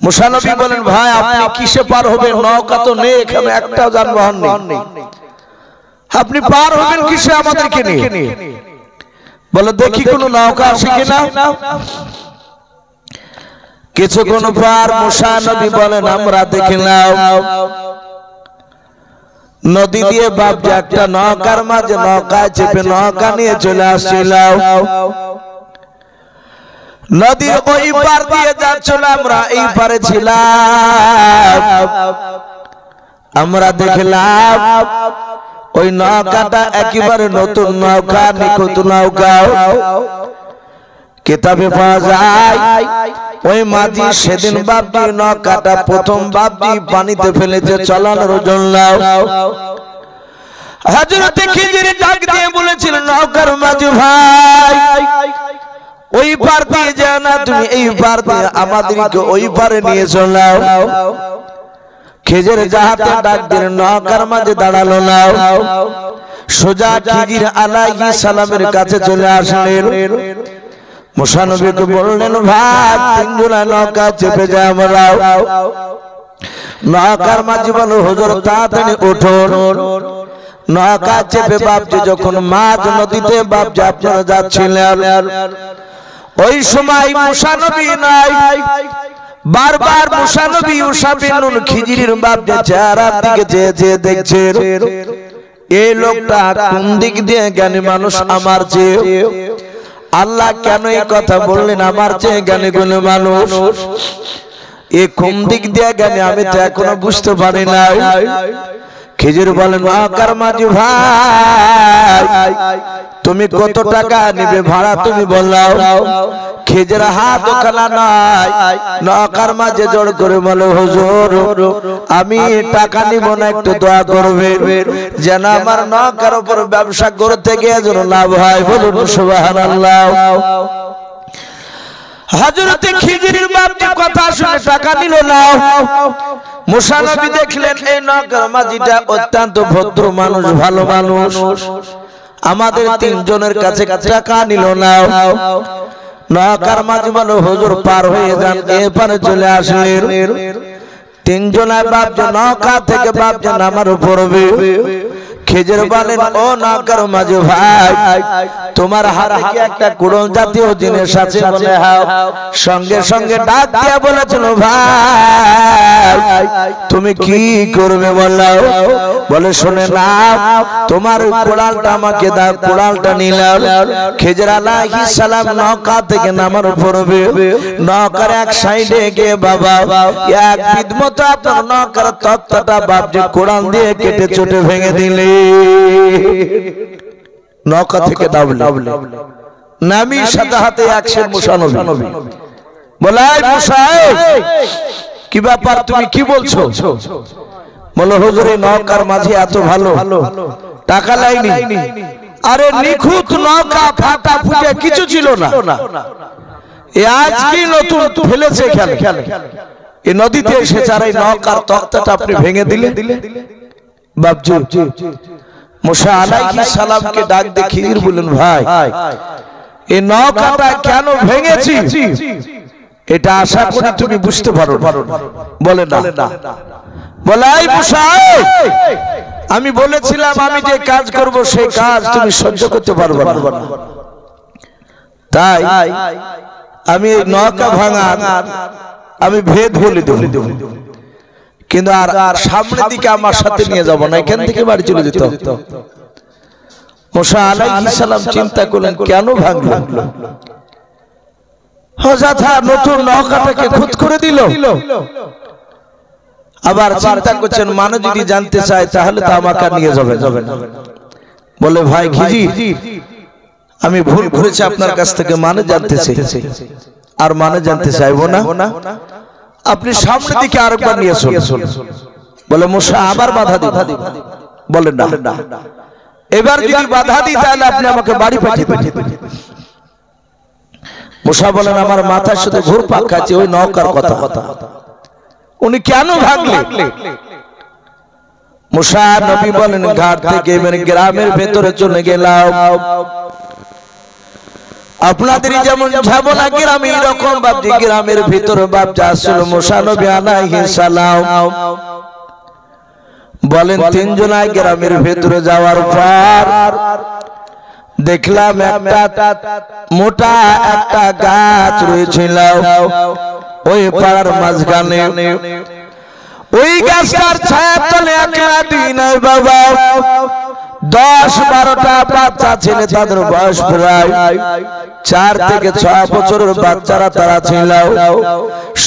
মুসা নবী বলেন ভাই আপনি কিসে পার হবেন? নৌকা তো নেই, এখানে একটাও যানবাহন নেই, আপনি পার হবেন কিসে আমাদেরকে নিয়ে? বলে দেখি কোন নৌকা আছে কিনা। কিছুক্ষণ পর মুসা নবী বলেন আমরা দেখলাম নদী দিয়ে বাপ একটা নৌকার মাঝে নৌকায় চেপে নৌকা নিয়ে চলে আসছিলাম। নদীর ওই পার দিয়ে যাচ্ছিল, আমরা এই পারে ছিলাম। আমরা দেখলাম ওই নৌকাটা একেবারে নতুন নৌকা, নিখুঁত নৌকা। কিতাবে পাওয়া যায় ওই মাঝি সেদিন বাপজি নৌকাটা প্রথম বাপজি পানিতে ফেলেছে চালানোর জন্য। হযরত খিজির ডাক দিয়ে বলেছিল নৌকার মাঝি ভাই ওই পার দিয়ে যাও না, তুমি এই পার দিয়ে আমাদেরকে ওই পারে নিয়ে চলো। খিজির জাহাতে ডাক দিয়ে নৌকার মাঝে দাঁড়ালো না, সোজা খিজির আলাইহিস সালামের কাছে চলে আসলেন। মুসা নবীকে বললেন ভাই তিনজনা নৌকা চেপে যায় আমরা। নৌকার মাঝি বলল হুজুর তাড়াতাড়ি উঠুন। নৌকা চেপে বাপজি যখন মাঝ নদীতে বাপজি আপনারা যাচ্ছিলেন, ওই সময় মুসা নবী নাই। বারবার মুসা নবী ইউসা বিন নুন খিজিরের বাপজি চেহারার দিকে চেয়ে চেয়ে দেখছেন এই লোকটা কোন দিক দিয়ে জ্ঞানী মানুষ আমার চেয়ে। আল্লাহ কেন এই কথা বললেন আমার চেয়ে জ্ঞানী কোন মানুষ? এ কোন দিক দিয়ে জ্ঞানী আমি তো এখনো বুঝতে পারি না। খিজির বলেন নৌকার মাঝি ভাই তুমি কত টাকা নিবে ভাড়া তুমি বললাও। খিজির হাত ওখানা নাই, নৌকার মাঝে জোর করে বলে হুজুর আমি টাকা নিব না, একটু দোয়া করবেন যেন আমার নৌকার উপর ব্যবসা করতে গিয়ে যেন লাভ হয়। বলুন সুবহানাল্লাহ। হযরত খিজিরের বাপজি কথা শুনে টাকা নিল না। মুসা নবী দেখলেন এই নৌকার মাঝিটা অত্যন্ত ভদ্র মানুষ, ভালো মানুষ, আমাদের তিনজনের কাছে টাকা নিল না। নৌকার মাঝি বলো হুজুর পার হয়ে যান, এপারে চলে আসলেন। তিনজনায় বাপজি নৌকা থেকে বাপজি নামার পড়বে। খিজির বলেন ও নৌকার মাঝি ভাই তোমার হাতে কি একটা কুড়োল জাতীয় জিনিস আছে? বলে হ্যাঁ। সঙ্গে সঙ্গে ডাক দিয়ে বলেছিল ভাই তুমি কি করবে বললাম? বলে শুনে না তোমার কোড়ালটা আমাকে দাও। কোড়ালটা নিলাম। খিজির আলাইহিস সালাম নৌকা থেকে নামার পড়বে। নৌকার এক সাইডে গিয়ে বাবা এক বিধমত আপনার নৌকার তক্তাটা বাপজি কোড়াল দিয়ে কেটে চটে ভেঙে দিলে। নৌকা থেকে নামলে নামি সাদা হাতে একশন মুসা নবী বলাই মুসা কি ব্যাপার তুমি কি বলছো? বলো হুজুর এই নৌকার মাঝে এত ভালো টাকা লাইনি। আরে নিখুঁত নৌকা, ফাটা ফুটে কিছু ছিল না। এ আজ কি নতুন ফেলেছে খেলে এই নদীতে এসে যারা এই নৌকার তক্তাটা আপনি ভেঙে দিলে। বাপজি মুসা আলাইহিস সালামকে ডাক দিয়ে খিজির বললেন ভাই এই নৌকাটা কেন ভেঙেছি এটা আশা করি তুমি বুঝতে পারো। বলে না। বলে এই মুসা আমি বলেছিলাম আমি যে কাজ করব সেই কাজ তুমি সহ্য করতে পারবে না, তাই আমি এই নৌকা ভাঙার আমি ভেদ বলে দেব, কিন্তু আর সামনের দিকে আমার সাথে নিয়ে যাব না, এখান থেকে বাড়ি চলে যেত। মুসা আলাইহিস সালাম চিন্তা করলেন কেন ভাঙলো? অযথা নতুন নৌকাটাকে খুদ করে দিল। আবার চিন্তা করছেন মানুষ যদি জানতে চায় তাহলে তো আমাকে নিয়ে যাবে। বলে ভাই খিজির আমি ভুল করেছি, আপনার কাছ থেকে মানে জানতে চাইছি, আর মানে জানতে চাইবো না, আপনি সামনের দিকে আরেকবার নিয়ে চলুন। বলে মুসা আবার বাধা দিই। বলে না, এবার যদি বাধা দিই তাহলে আপনি আমাকে বাড়ি পাঠিয়ে দেবেন। মুসা বলেন আমার মাথার সাথে ঘুরপাক খাচ্ছে ওই নৌকার কথা, উনি কেন ভাগলেন? মুসা নবী বলেন ঘাট থেকে গ্রামের ভেতরে চলে গেলাম। আপনাদের যেমন ঝাবনা গ্রামে এরকম বাপজি গ্রামের ভিতরে বাপজি আসল মুসা নবী আলাইহিস সালাম বলেন তিনজনায় গ্রামের ভিতরে যাওয়ার পর দেখলাম একটা মোটা একটা গাছ রয়েছিল ওই পাড়ার মাঝখানে ওই গাছটার ছায়া তলে একলা দুই নয় বাবা 10-12টা বাচ্চা ছেলে তাদের বয়স প্রায় 4 থেকে 6 বছরের বাচ্চারা তারা ছিল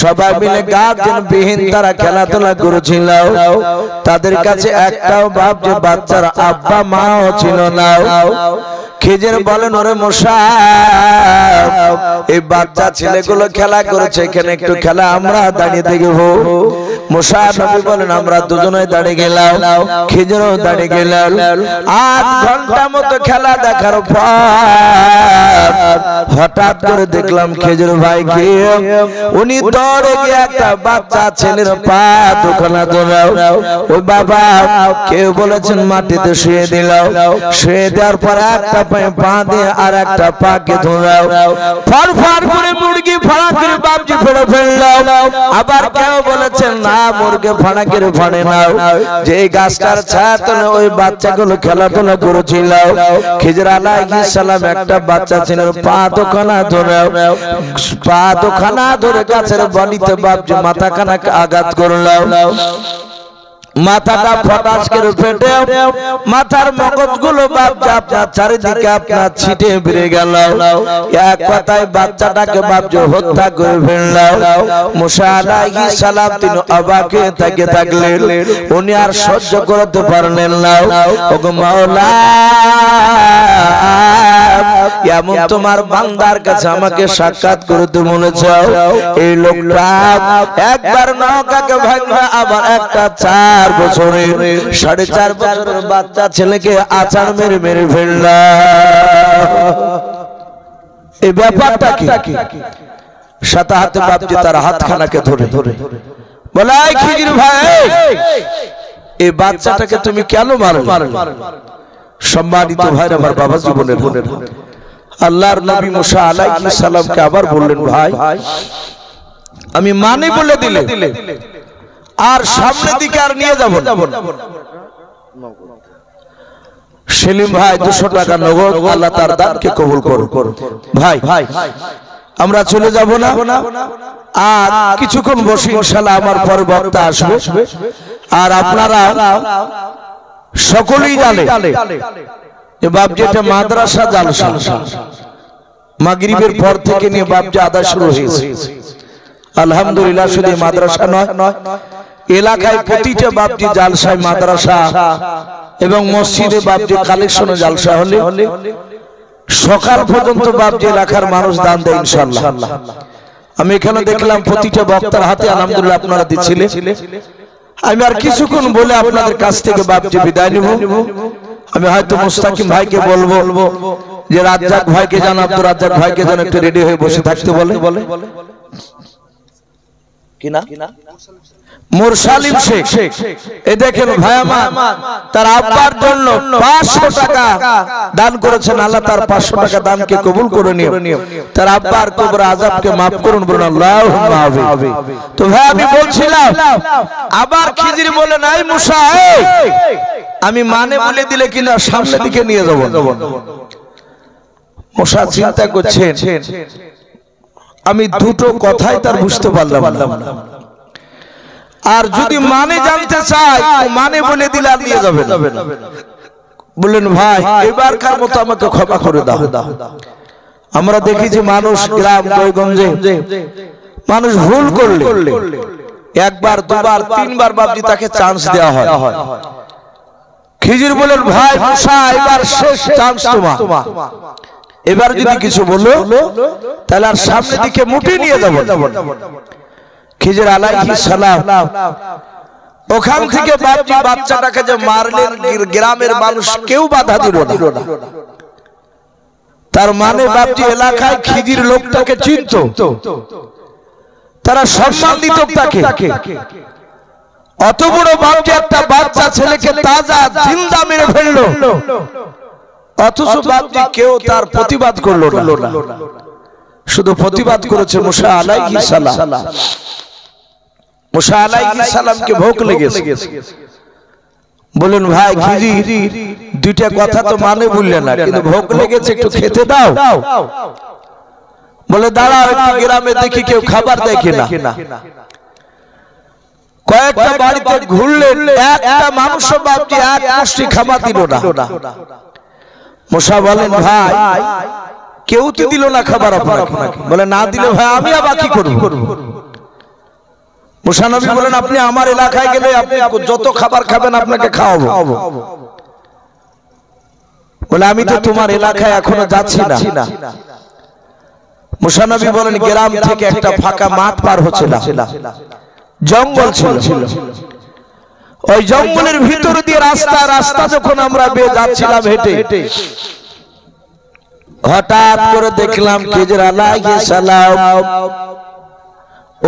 সবাই মিলে গার্জেন বিহীন তারা খেলাধুলা করেছিল তাদের কাছে একটাও বাপ যে বাচ্চার আব্বা মাও ছিল না খিজির বলেন ওরে মুসা এই বাচ্চা ছেলেগুলো খেলা করেছে এখানে একটু খেলা আমরা দাঁড়িয়ে দেখব মুসা নবী বলেন আমরা দুজনে দাঁড়িয়ে গেলাম খিজিরও দাঁড়িয়ে গেলাম 8 ঘন্টা মতো খেলা দেখার পর হঠাৎ করে দেখলাম খিজির ভাই কি উনি দৌড়ে গিয়ে একটা বাচ্চা ছেলের পা দুখানা ধরাও ওই বাবা কেউ বলেছেন মাটিতে শুয়ে দিল শুয়ে দেওয়ার পর একটা পা দিয়ে আর একটা পাকে ধরাও ফর ফর করে মুরগি ফাড়া করে বাপজি ফেড়ে ফেললাম আবার কেউ বলেছেন না মুরগি ফাড়া করে ফাড়ে নাও যে গাছটার ছায়া তলে ওই বাচ্চাগুলো খেলাধুলা করেছিল খিজির আলাইহিস সালাম একটা বাচ্চা ছেলের পা দুখানা ধরাও পা দুখানা ধরে গাছের বনিতে বাপজি মাথাখানা আঘাত করলাম মাথাটা ফটাস করে ফেটে মাথার মগজগুলো বাপজি আপনার চারিদিকে আপনার ছিটে বেড়ে গেল এক কথায় বাচ্চাটাকে বাপজি হত্যা করে ফেলল মুসা আলাইহিস সালাম তিনি অবাক হয়ে থাকলেন উনি আর সহ্য করতে পারলেন না ওগো মাওলা এমন তোমার বান্দার কাছে আমাকে সাক্ষাৎ করতে মনে চাও এই লোকটা একবার নৌকাকে ভাঙবে আবার একটা 4 বছরের 4.5 বছরের বাচ্চা ছেলেকে আছাড় মেরে মেরে ফেলল এই ব্যাপারটা কি সাথে হাতে বাপজি তার হাতখানাকে ধরে বলে এই খিজির ভাই এই বাচ্চাটাকে তুমি কেন মারলে সম্মানিত ভাই আমার বাবা জীবনের আল্লাহর নবী মুসা আলাইহিস সালামকে আবার বললেন ভাই আমি মানে বলে দিলে আর সামনে দিকে আর নিয়ে যাব না সেলিম ভাই 200 টাকা নগদ আল্লাহ তার দানকে কবুল করুন ভাই আমরা চলে যাব না আর কিছুক্ষণ বসে ইনশাআল্লাহ আমার পরে বক্তা আসবে আর আপনারা সকলেই জানে যে বাপজি এটা মাদ্রাসা জালসা মাগরিবের পর থেকে নিয়ে বাপজি আদায় শুরু হয়েছে আলহামদুলিল্লাহ শুধু মাদ্রাসা নয় এলাকায় প্রতিটা বাপজি জালসায় মাদ্রাসা এবং মসজিদে বাপজি কালেকশনে জালসা হলে সকাল পর্যন্ত বাপজি এলাকার মানুষ দান দেয় ইনশাআল্লাহ আমি এখানে দেখলাম প্রতিটা বক্তার হাতে আলহামদুলিল্লাহ আপনারা দিচ্ছিলেন আমি আর কিছুক্ষণ বলে আপনাদের কাছ থেকে বাপজি বিদায় নিব আমি হয়তো মুস্তাকিম ভাইকে বলবো যে রাজ্জাক ভাইকে জান আব্দুর রাজ্জাক ভাইকে জান একটু রেডি হয়ে বসে থাকতে বলে কিনা মুরসালিম শেখ এই দেখেন ভাই আমার তার আব্বার জন্য 500 টাকা দান করেছেন আল্লাহ তার 500 টাকা দানকে কবুল করে নিও তার আব্বার কবর আযাবকে maaf করুন বলুন আল্লাহুম্মা আমিন তো ভাই আমি বলছিলাম আবার খিজির বলে নাই মুসা আমি মানে বলে দিলে কিনা সামনে দিকে নিয়ে যাব মুসা চিন্তা করছেন আমি দুটো কথাই তার বুঝতে পারলাম না আর যদি মানে জানতে চাই মানে বলে দিলে আর নিয়ে যাবে না বললেন ভাই এবারকার মতো আমাকে ক্ষমা করে দাও আমরা দেখি যে মানুষ গ্রাম গঞ্জে মানুষ ভুল করলে একবার দুবার তিনবার বাপজি তাকে চান্স দেওয়া হয় খিজির বলেন ভাই মুসা এবার শেষ চান্স তোমার এবার যদি কিছু বলো তাহলে আর সামনে দিকে মুটে নিয়ে যাব খিজির আলাইহিস সালাম ওখান থেকে বাপজি বাচ্চাটাকে যে মারলেন গ্রামের মানুষ কেউ বাধা দিল না তার মানে বাপজি এলাকায় খিজির লোকটাকে চিনতো তারা সম্মান দিত তাকে অত বড় বাপজি একটা বাচ্চা ছেলেকে তাজা জিন্দা মেরে ফেললো অথচ বাপজি কেউ তার প্রতিবাদ করলো না, শুধু প্রতিবাদ করেছে মুসা আলাইহিস সালাম। মুসা আলাইহিস সালামকে ভোক লেগেছে। বলেন ভাই খিজির দুইটা কথা তো মানে বললেন না, কিন্তু ভোক লেগেছে একটু খেতে দাও। বলে দাঁড়াও একটু গ্রামে দেখি কেউ খাবার দেয় কিনা। কয়েকটা বাড়িতে ঘুরলেন, একটা মানুষ বাপজি এক মুষ্টি খাবার দিল না। মুসা বলেন ভাই কেউ তো দিল না খাবার আপনাকে। বলে না দিলে ভাই আমি আবার কি করব। মুসা নবী বলেন আপনি আমার এলাকায় গেলে আপনি যত খাবার খাবেন আপনাকে খাওয়াবো। বলে আমি তো তোমার এলাকায় এখনো যাচ্ছি না। মুসা নবী বলেন গ্রাম থেকে একটা ফাঁকা মাঠ পার হচ্ছে না, জঙ্গল ছিল। ওই জঙ্গলের ভিতর দিয়ে রাস্তা যখন আমরা বেয়ে যাচ্ছিলাম হেঁটে, হঠাৎ করে দেখলাম খিজির আলাইহিস সালাম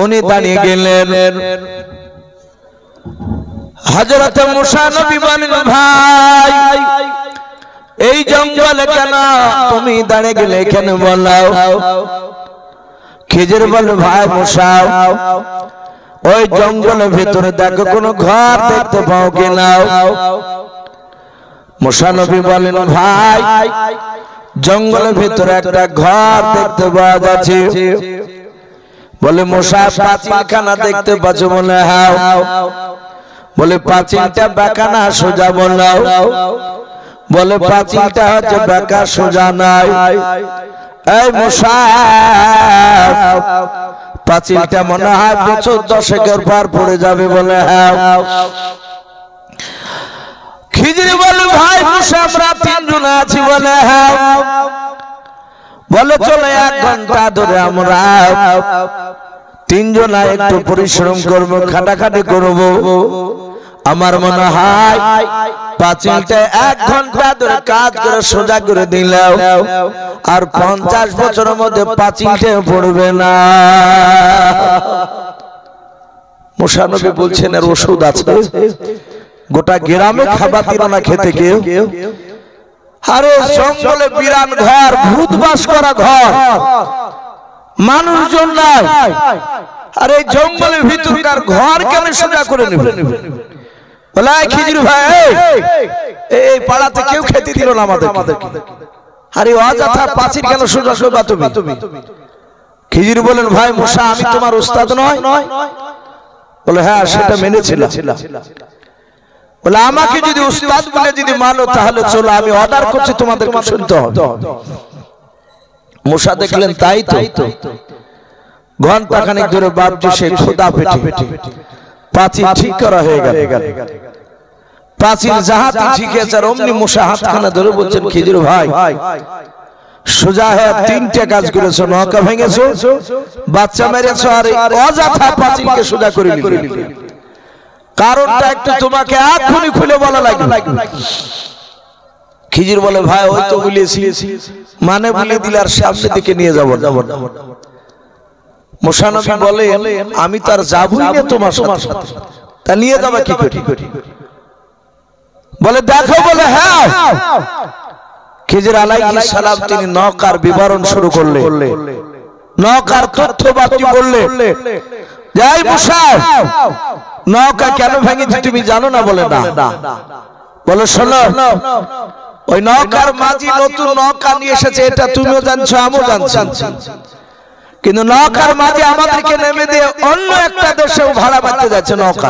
উনি দাঁড়িয়ে গেলেন। হযরত মুসা নবী বলেন ভাই এই জঙ্গলে কেন তুমি দাঁড়িয়ে গেলে এখানে বলাও। খিজির বলে ভাই মুসা ওই জঙ্গলের ভিতরে দেখো কোনো ঘর দেখতে পাও কিনা। মুসা নবী বলেন ভাই জঙ্গলের ভিতরে একটা ঘর দেখতে পাওয়া যাচ্ছে। বলে মুসা পাঁচিলখানা দেখতে পাচ্ছ? বলে হ্যাঁ। বলে পাঁচিলটা বাঁকা না সোজা? বললাম। বলে পাঁচিলটা হচ্ছে বাঁকা সোজা নাই। এই মুসা পাঁচিলটা মনে হয় বছর 10 পার পড়ে যাবে? বলে হ্যাঁ। খিজির বলে ভাই মুসা আমরা 3 জন আছি? বলে হ্যাঁ। বলে চলে 1 ঘন্টা ধরে আমরা 3 জন একটু পরিশ্রম করব, খাটাখাটি করব। আমার মনে হয় পাঁচিলটা 1 ঘন্টা ধরে কাজ করে সোজা করে দিলাম আর 50 বছরের মধ্যে পাঁচিলটা পড়বে না। মুসা নবী বলছেন এর ওষুধ আছে। গোটা গ্রামে খাবার দিল না খেতে কেউ। আরে জঙ্গলে বিরান ঘর, ভূত বাস করা ঘর, মানুষজন নাই। আরে জঙ্গলের ভিতরকার ঘর কেন সোজা করে নেবে? বলে খিজির ভাই এই পাড়াতে কেউ খেতে দিল না আমাদের। আরে অযথা পাঁচিল কেন সোজা করবা তুমি? খিজির বলেন ভাই মুসা আমি তোমার উস্তাদ নয়? বলে হ্যাঁ সেটা মেনেছিলাম। বলে আমাকে যদি উস্তাদ বলে যদি মানো তাহলে চলো, আমি অর্ডার করছি তোমাদেরকে শুনতে হবে। মুসা দেখলেন তাই তো। ঘন্টাখানেক ধরে বাপজি সে খোদা পেটে পাঁচিল ঠিক করা হয়ে গেল। পাঁচিল যাহাতে ঠিক আছে অমনি মুসা হাতখানা ধরে বলছেন খিজির ভাই সোজা হয়ে 3টে কাজ করেছো, নৌকা ভেঙেছো, বাচ্চা মেরেছো, আর অযথা পাঁচিলকে সোজা করে নিলে। কারণটা একটু তোমাকে এখনই খুলে বলা লাগবে। খিজির বলে ভাই ওই তো বলেছি, মানে বলে দিলে আর সামনের দিকে নিয়ে যাব। মুসা নবী বলে আমি তার যাবই না তোমার সাথে, তা নিয়ে যাবা কি করি? বলে দেখো। বলে হ্যাঁ। খিজির আলাইহিস সালাম তিনি নৌকার বিবরণ শুরু করলেন, নৌকার তথ্য বাকি বললেন। যাই মুসা নৌকা কেন ভেঙেছে তুমি জানো না? বলে না। বলে শোনো ওই নৌকার মাঝি নতুন নৌকা নিয়ে এসেছে, এটা তুমিও জানছো আমিও জানছি, কিন্তু নৌকার মাঝি আমাদেরকে নেমে দিয়ে অন্য একটা দেশেও ভাড়া বাঁধতে যাচ্ছে নৌকা।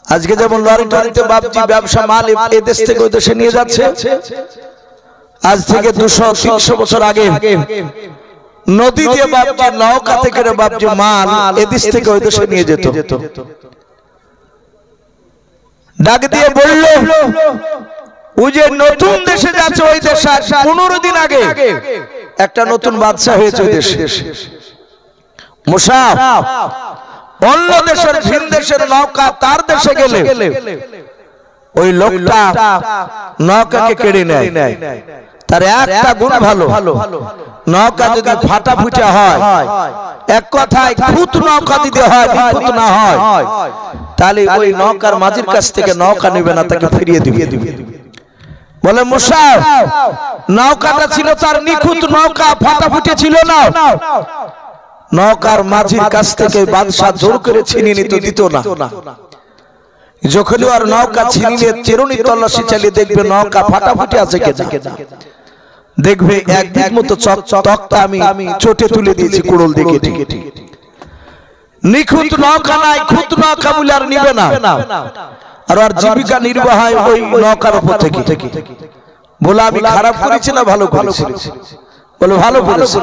আজকে যেমন লরি টরিতে বাপজি ব্যবসা মাল এই দেশ থেকে ওই দেশে নিয়ে যাচ্ছে, আজ থেকে 200-300 বছর আগে নদী দিয়ে বাপজি নৌকা থেকে বাপজি মাল এদেশ থেকে ওই দেশে নিয়ে যেত। ডাক দিয়ে বলল ওই যে নতুন দেশে যাচ্ছে ওই দেশে 15 দিন আগে একটা নতুন বাদশা হয়েছে ওই দেশে। মুসা অন্য দেশের ভিন দেশের নৌকা তার দেশে গেলে ওই লোকটা নৌকাকে কেড়ে নেয়। তার একটা গুণ ভালো, নৌকা যদি ফাটা ফুটা হয়, এক কথায় খুঁত নৌকা দিতে হয়, বিপদ না হয়, তাহলে ওই নৌকার মাঝির কাছ থেকে নৌকা নেবে না, তাকে ফিরিয়ে দিবে। বলে মুসা নৌকাটা ছিল তার নিখুঁত নৌকা, ফাটাফুটি ছিল না। নৌকার মাঝির কাছ থেকে বাদশাহ জোর করে ছিনিয়ে নিতে দিত না। যখন আর নৌকা ছিনিয়ে চিরুনি তল্লাশি চালিয়ে দেখবে নৌকা ফাটাফুটি আছে কিনা, দেখবে একদিক মতো তক্তা আমি চটে তুলে দিয়েছি কুড়োল দিকে। নিখুঁত নৌকা নাই, খুঁত নৌকা বলে আর নিবে না। আর জীবিকা নির্বাহ হয় ওই নৌকার উপর থেকে। বলে আমি খারাপ করেছি না ভালো করেছি? বলে ভালো করেছি।